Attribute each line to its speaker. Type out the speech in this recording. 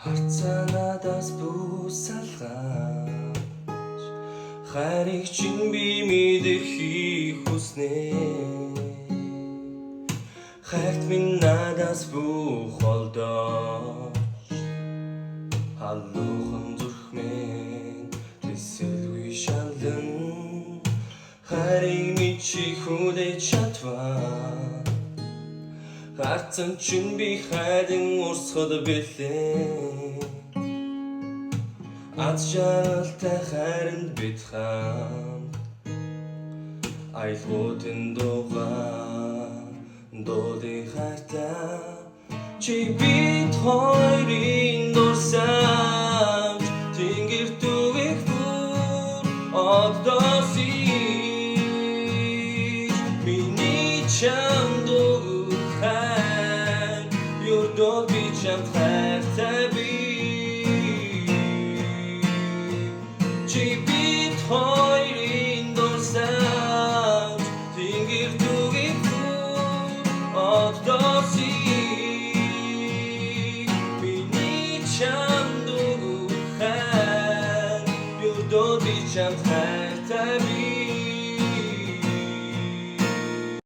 Speaker 1: Харцаа надаас бүсалгаж хайрыг чинь би мэдэрхий хүснэ хайрт минь надаас бүх олдооч халуухан зүрх минь тэсэлгүй шалан хайрыг мэдчих хүлээж чадваа Харцан чинь би хайдан урсгал бэлээ Аз жаргалтай хайранд бид хамт Аялгуудын дуудын хайртай Чи бид хоёрын дурсамж Тэнгэр түгэх бүр одоосиж Миний чамд Юрдол би чамд хайртай би Чи бид хоёрын дурсамж Тэнгэр түгэх бүр одоосиж Миний чамд Юрдол би чамд хайртай би